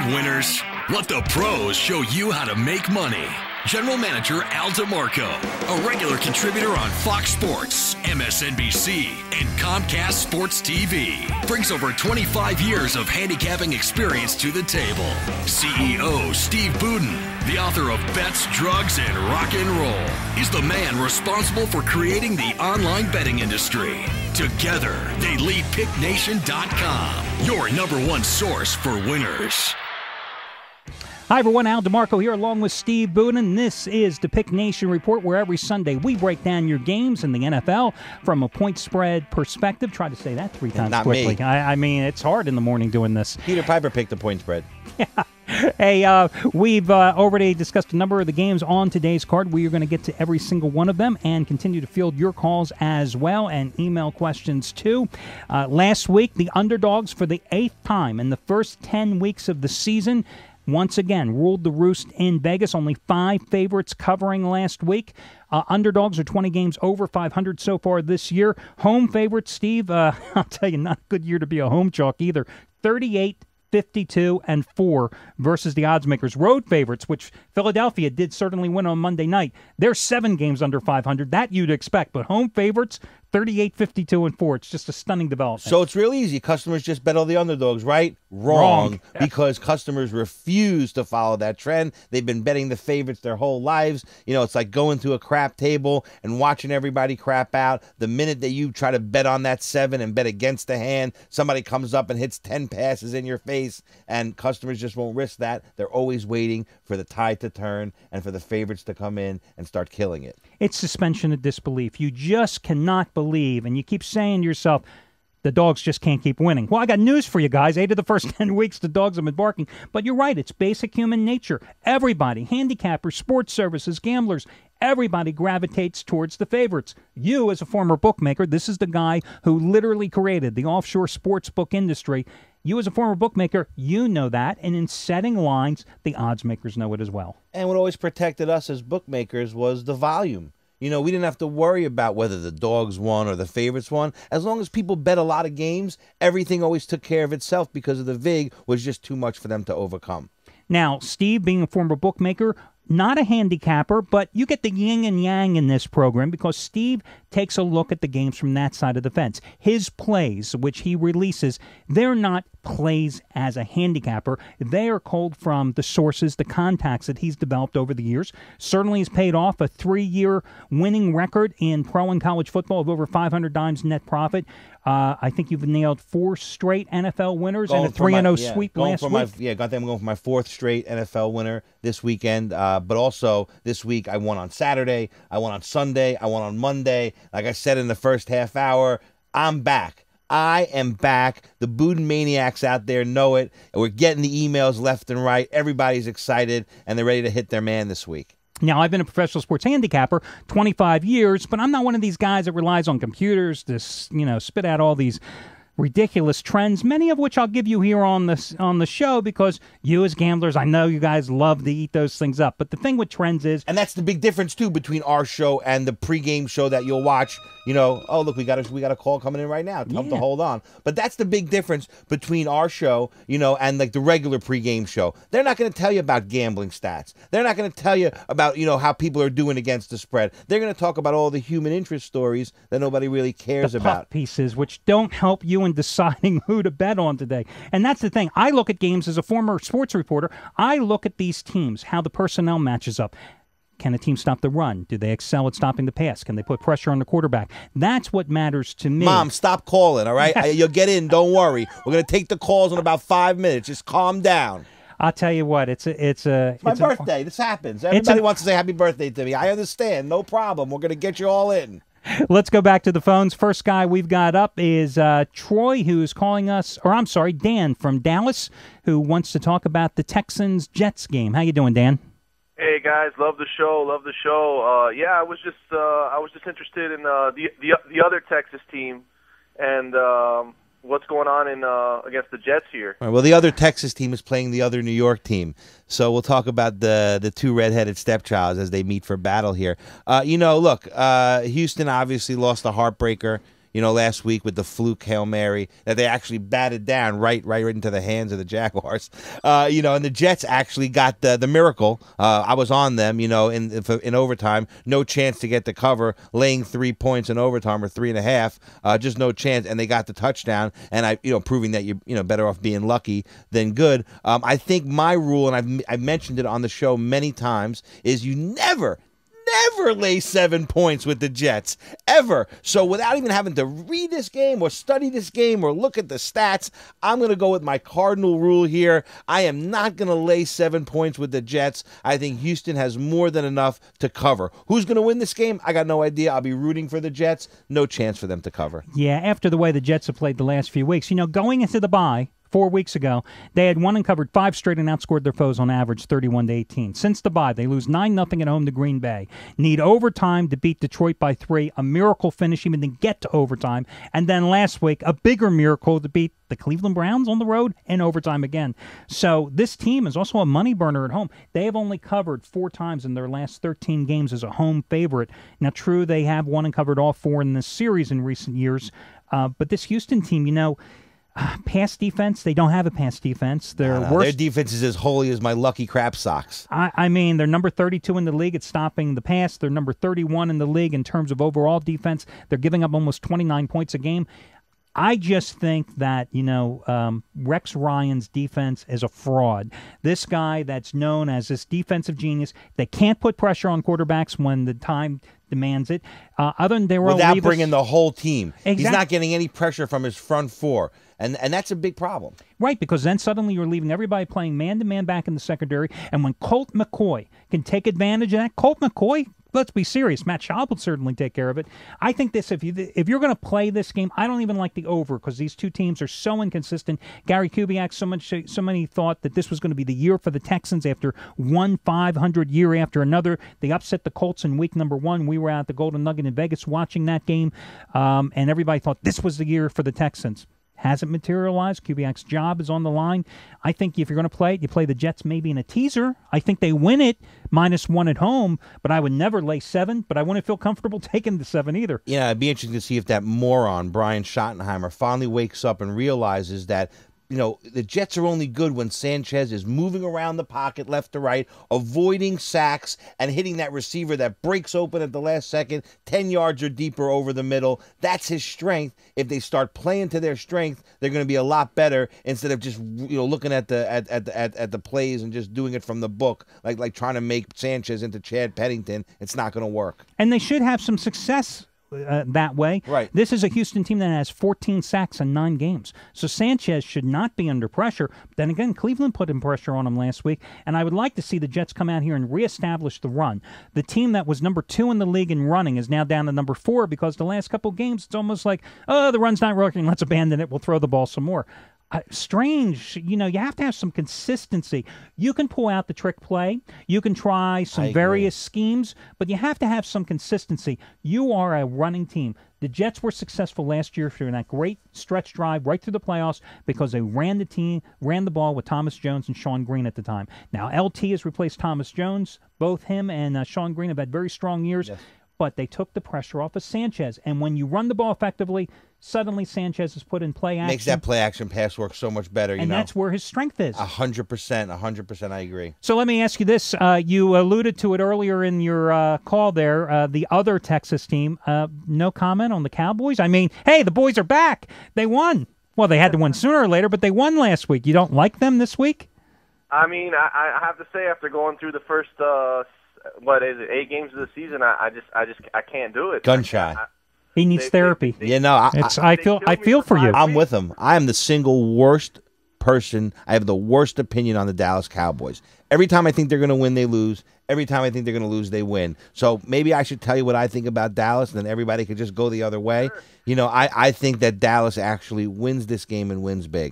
winners? Let the pros show you how to make money. General Manager Al DeMarco, a regular contributor on Fox Sports, MSNBC, and Comcast Sports TV, brings over 25 years of handicapping experience to the table. CEO Steve Budin, the author of Bets, Drugs, and Rock and Roll, is the man responsible for creating the online betting industry. Together, they lead PickNation.com, your #1 source for winners. Hi, everyone. Al DeMarco here along with Steve Budin. This is the Pick Nation Report, where every Sunday we break down your games in the NFL from a point spread perspective. Try to say that 3 times Not quickly. me. I mean, it's hard in the morning doing this. Peter Piper picked the point spread. Yeah. Hey, we've already discussed a number of the games on today's card. We are going to get to every single one of them and continue to field your calls as well and email questions too. Last week, the underdogs for the 8th time in the first 10 weeks of the season once again ruled the roost in Vegas. Only 5 favorites covering last week. Underdogs are 20 games over 500 so far this year. Home favorites, Steve, I'll tell you, not a good year to be a home chalk either. 38, 52, and 4 versus the odds makers. Road favorites, which Philadelphia did certainly win on Monday night, they're 7 games under 500. That you'd expect. But home favorites, 38, 52, and 4. It's just a stunning development. So it's real easy. Customers just bet all the underdogs, right? Wrong. Because customers refuse to follow that trend. They've been betting the favorites their whole lives. You know, it's like going to a crap table and watching everybody crap out. The minute that you try to bet on that 7 and bet against the hand, somebody comes up and hits 10 passes in your face, and customers just won't risk that. They're always waiting for the tide to turn and for the favorites to come in and start killing it. It's suspension of disbelief. You just cannot believe, and you keep saying to yourself, the dogs just can't keep winning. Well, I got news for you guys. 8 of the first 10 weeks, the dogs have been barking. But you're right. It's basic human nature. Everybody, handicappers, sports services, gamblers, everybody gravitates towards the favorites. You, as a former bookmaker, this is the guy who literally created the offshore sports book industry. You, as a former bookmaker, you know that. And in setting lines, the odds makers know it as well. And what always protected us as bookmakers was the volume. You know, we didn't have to worry about whether the dogs won or the favorites won. As long as people bet a lot of games, everything always took care of itself because of the VIG was just too much for them to overcome. Now, Steve, being a former bookmaker, not a handicapper, but you get the yin and yang in this program because Steve takes a look at the games from that side of the fence. His plays, which he releases, they're not plays as a handicapper. They are culled from the sources, the contacts that he's developed over the years. Certainly has paid off. A 3-year winning record in pro and college football of over 500 dimes net profit. I think you've nailed 4 straight NFL winners and a 3-0 sweep last week. I'm going for my 4th straight NFL winner this weekend. But also this week I won on Saturday, I won on Sunday, I won on Monday. Like I said in the first half hour, I'm back. I am back. The Budin maniacs out there know it. We're getting the emails left and right. Everybody's excited, and they're ready to hit their man this week. Now, I've been a professional sports handicapper 25 years, but I'm not one of these guys that relies on computers to, spit out all these ridiculous trends, many of which I'll give you here on the show because you as gamblers, I know you guys love to eat those things up. But the thing with trends is... And that's the big difference, too, between our show and the pregame show that you'll watch. You know, oh, look, we got a call coming in right now. Tell them to hold on. But that's the big difference between our show, and like the regular pregame show. They're not going to tell you about gambling stats. They're not going to tell you about, how people are doing against the spread. They're going to talk about all the human interest stories that nobody really cares about. The puck pieces, which don't help you in deciding who to bet on today. And that's the thing. I look at games as a former sports reporter. I look at these teams, how the personnel matches up. Can a team stop the run? Do they excel at stopping the pass? Can they put pressure on the quarterback? That's what matters to me. Mom, stop calling, all right? You'll get in. Don't worry. We're going to take the calls in about 5 minutes. Just calm down. I'll tell you what, it's my birthday. This happens. Everybody wants to say happy birthday to me. I understand. No problem. We're going to get you all in. Let's go back to the phones. First guy we've got up is Troy, who's calling us, Dan from Dallas, who wants to talk about the Texans-Jets game. How you doing, Dan? Hey guys, love the show. I was just interested in the other Texas team and what's going on in against the Jets here. All right, well, the other Texas team is playing the other New York team, so we'll talk about the two redheaded stepchilds as they meet for battle here. Houston obviously lost a heartbreaker. last week with the fluke Hail Mary that they actually batted down right into the hands of the Jaguars. And the Jets actually got the miracle. I was on them, in overtime. No chance to get the cover, laying 3 points in overtime or 3.5. Just no chance, and they got the touchdown. And proving that you're better off being lucky than good. I think my rule, and I've mentioned it on the show many times, is you never lay 7 points with the Jets, ever. So without even having to read this game or study this game or look at the stats, I'm going to go with my cardinal rule here. I am not going to lay 7 points with the Jets. I think Houston has more than enough to cover. Who's going to win this game? I got no idea. I'll be rooting for the Jets. No chance for them to cover. Yeah, after the way the Jets have played the last few weeks, going into the bye, 4 weeks ago, they had won and covered 5 straight and outscored their foes on average 31-18. Since the bye, they lose 9-0 at home to Green Bay. Need overtime to beat Detroit by 3. A miracle finish even to get to overtime. And then last week, a bigger miracle to beat the Cleveland Browns on the road in overtime again. So this team is also a money burner at home. They have only covered 4 times in their last 13 games as a home favorite. Now, true, they have won and covered all 4 in this series in recent years. But this Houston team, pass defense, they don't have a pass defense. Their defense is as holy as my lucky crap socks. I mean, they're number 32 in the league at stopping the pass. They're number 31 in the league in terms of overall defense. They're giving up almost 29 points a game. I just think that, Rex Ryan's defense is a fraud. This guy that's known as this defensive genius, they can't put pressure on quarterbacks when the time demands it. Other than without bringing the whole team. Exactly. He's not getting any pressure from his front four. And that's a big problem. Right, because then suddenly you're leaving everybody playing man-to-man back in the secondary. And when Colt McCoy can take advantage of that, Colt McCoy, let's be serious, Matt Schaub will certainly take care of it. I think this, if you're going to play this game, I don't even like the over because these two teams are so inconsistent. Gary Kubiak, so many thought that this was going to be the year for the Texans after one 500 year after another. They upset the Colts in week number 1. We were at the Golden Nugget in Vegas watching that game, and everybody thought this was the year for the Texans. Hasn't materialized. Kubiak's job is on the line. I think if you're going to play it, you play the Jets maybe in a teaser. I think they win it, -1 at home, but I would never lay 7, but I wouldn't feel comfortable taking the 7 either. Yeah, it'd be interesting to see if that moron, Brian Schottenheimer, finally wakes up and realizes that the Jets are only good when Sanchez is moving around the pocket left to right, avoiding sacks, and hitting that receiver that breaks open at the last second, 10 yards or deeper over the middle. That's his strength. If they start playing to their strength, they're going to be a lot better instead of just looking at the plays and just doing it from the book, like trying to make Sanchez into Chad Pennington. It's not going to work. And they should have some success that way. Right. This is a Houston team that has 14 sacks in 9 games. So Sanchez should not be under pressure. Then again, Cleveland put in pressure on him last week, and I would like to see the Jets come out here and reestablish the run. The team that was number 2 in the league in running is now down to number 4 because the last couple of games, it's almost like, oh, the run's not working, let's abandon it, we'll throw the ball some more. Strange, you have to have some consistency. You can pull out the trick play. You can try some various schemes, but you have to have some consistency. You are a running team. The Jets were successful last year through that great stretch drive right through the playoffs because they ran the ball with Thomas Jones and Sean Green at the time. Now, LT has replaced Thomas Jones. Both him and Sean Green have had very strong years. Yes. But they took the pressure off of Sanchez. And when you run the ball effectively, suddenly Sanchez is put in play action. Makes that play action pass work so much better, And that's where his strength is. 100%, I agree. So let me ask you this. You alluded to it earlier in your call there, the other Texas team. No comment on the Cowboys? I mean, hey, the boys are back. They won. Well, they had to win sooner or later, but they won last week. You don't like them this week? I mean, I have to say, after going through the first 8 games of the season, I can't do it. Gun shy. He needs therapy. I feel for you. I'm with him. I am the single worst person. I have the worst opinion on the Dallas Cowboys. Every time I think they're going to win, they lose. Every time I think they're going to lose, they win. So maybe I should tell you what I think about Dallas, and then everybody could just go the other way. Sure. I think that Dallas actually wins this game and wins big.